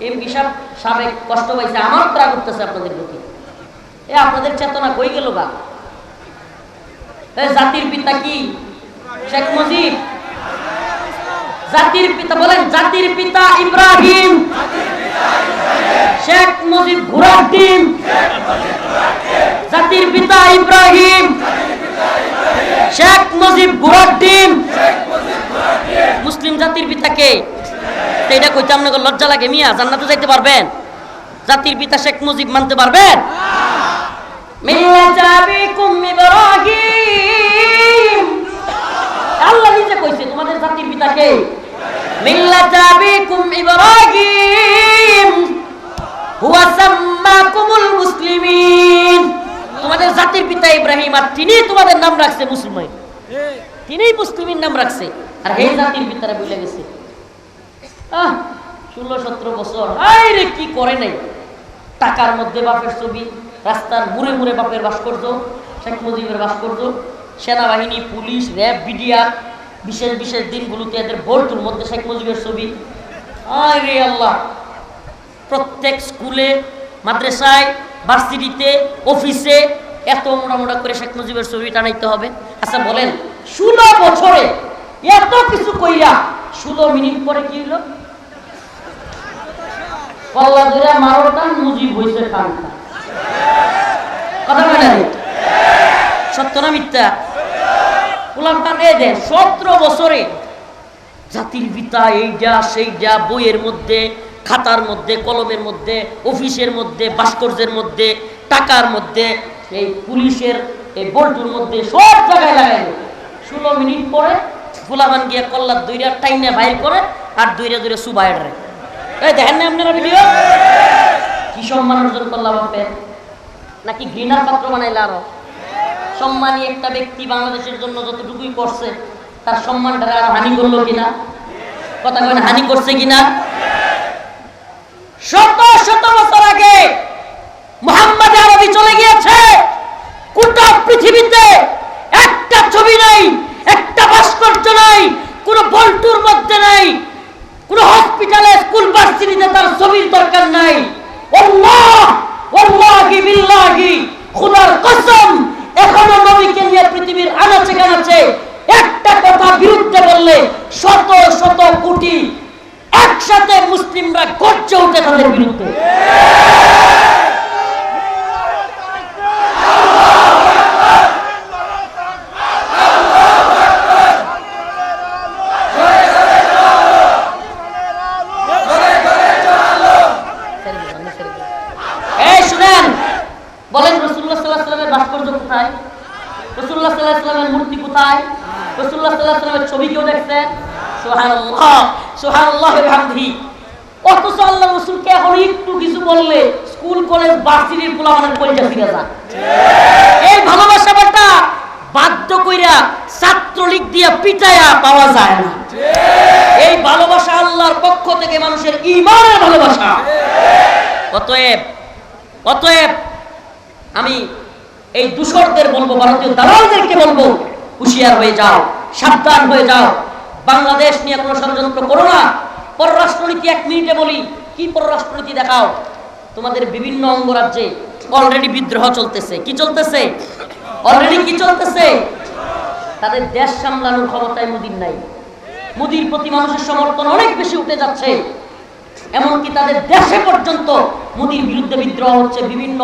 MP সাবেক কষ্ট পাইছে, আমার ত্রাগ করতেছে আপনাদের প্রতি। আপনাদের চেতনা কই গেল গা? জাতির পিতা কি? শেখ মুজিব। জাতির পিতা বলেন, জাতির পিতা ইব্রাহিম। শেখ মুজিব ঘোড়ার ডিম। জাতির পিতা ইব্রাহিম, শেখ মুজিব ঘোড়ার ডিম। মুসলিম জাতির পিতা কে? এটা কইতে আপনাকে লজ্জা লাগে মিয়া? জান্নাতে যাইতে পারবেন? জাতির পিতা শেখ মুজিব মানতে পারবেন? আল্লাহ নিজে কইছে তোমাদের জাতির পিতা কে? মিল্লাত আবিকুম ইব্রাহিম হুয়া সাম্মাকুমুল মুসলিমিন। তোমাদের জাতির পিতা ইব্রাহিম, আর তিনি তোমাদের নাম রাখছে মুসলমান। তিনিই মুসলিমিন নাম রাখছে, আর এই জাতির পিতারা ভুলে গেছে। 16-17 বছর আরে কি করে নাই। টাকার মধ্যে বাপের ছবি, রাস্তার মুড়ে মুড়ে বাপের ভাস্কর্য, শেখ মুজিবের ভাস্কর্য, সেনাবাহিনী, পুলিশ, র্যাব, বিডিআর, বিশেষ বিশেষ দিনগুলোতে এদের বোর্ডের মধ্যে শেখ মুজিবের ছবি। আরে আল্লাহ, প্রত্যেক স্কুলে, মাদ্রাসায়, ভার্সিটিতে, অফিসে এত মোটা মোটা করে শেখ মুজিবের ছবি টানাইতে হবে। আচ্ছা বলেন, 16 বছরে এত কিছু কইরা 16 মিনিট পরে কি হলো? কল্লা ধরে মারোটান মুজিব হইছে খানটা। কথা বলেন, সত্য না মিথ্যা? উলামটা দিয়ে দেন। 17 বছরে জাতির পিতা এইটা সেইটা বইয়ের মধ্যে, খাতার মধ্যে, কলমের মধ্যে, অফিসের মধ্যে, ভাস্কর্যের মধ্যে, টাকার মধ্যে, এই পুলিশের এই বল্টুর মধ্যে সব জায়গায় লাগাইল। 16 মিনিট পরে ফুলাবান গিয়া কল্লার দইরা টাইনা বাইর করে আর দইরা দইরা সুবাই রে। এই দেখেন না আপনারা ভিডিও? কি সম্মান অর্জন করলাম বাপে? নাকি ঘৃণার পাত্র বানাইলা? আরো সম্মানী একটা ব্যক্তি বাংলাদেশের জন্য যতটুকুই করছে, তার সম্মানটা আর হানি করলো কিনা? কথা কেন হানি করছে কিনা? শত শত বছর আগে মুহাম্মদ আরবি চলে গিয়েছে। গোটা পৃথিবীতে একটা ছবি নাই, একটা ভাস্কর্য নাই, কোন বল্টুর মধ্যে নাই, কোন হসপিটালে, স্কুল, ভার্সিটিতে তার ছবির দরকার নাই। আল্লাহ, ওয়াল্লাহি বিল্লাহি, খোদার কসম, এখনো নবীকে নিয়ে পৃথিবীর আনাচে কানাচে একটা কথা বিরুদ্ধে বললে শত শত কোটি একসাথে মুসলিমরা গর্জে উঠে তাদের বিরুদ্ধে। বলেন, রাসূলুল্লাহ সাল্লাল্লাহু আলাইহি ওয়াসাল্লামের ভাস্কর্য কোথায়? রাসূলুল্লাহ সাল্লাল্লাহু আলাইহি ওয়াসাল্লামের মূর্তি কোথায়? রাসূলুল্লাহ সাল্লাল্লাহু আলাইহি ওয়াসাল্লামের ছবি কেউ দেখছেন? সুবহানাল্লাহ, সুবহানাল্লাহি ওয়া বিহামদিহি। অথচ আল্লাহ রাসূলকে এখন একটু কিছু বললে স্কুল, কলেজ, ভার্সিটির পোলাপানের কলিজা ফিরে যায়। এই ভালোবাসাটা বাধ্য কইরা ছাত্রলীগ দিয়া পিটায়া পাওয়া যায় না। এই ভালোবাসা আল্লাহর পক্ষ থেকে মানুষের ঈমানের ভালোবাসা। অতএব আমি এই দূষরদের বলবো, ভারতীয় দালালদেরকে বলবো, হুঁশিয়ার হয়ে যাও, সাবধান হয়ে যাও। বাংলাদেশ নিয়ে কোনো ষড়যন্ত্র করো না। পররাষ্ট্রনীতি 1 মিনিটে বলি। কি পররাষ্ট্রনীতি দেখাও? তোমাদের বিভিন্ন অঙ্গরাজ্যে অলরেডি বিদ্রোহ চলতেছে। কি চলতেছে? অলরেডি কি চলতেছে? তাদের দেশ সামলানোর ক্ষমতায় মোদির নাই। মোদির প্রতি মানুষের সমর্থন অনেক বেশি উঠে যাচ্ছে, এমনকি তাদের দেশে পর্যন্ত মোদির বিরুদ্ধে বিদ্রোহ হচ্ছে। বিভিন্ন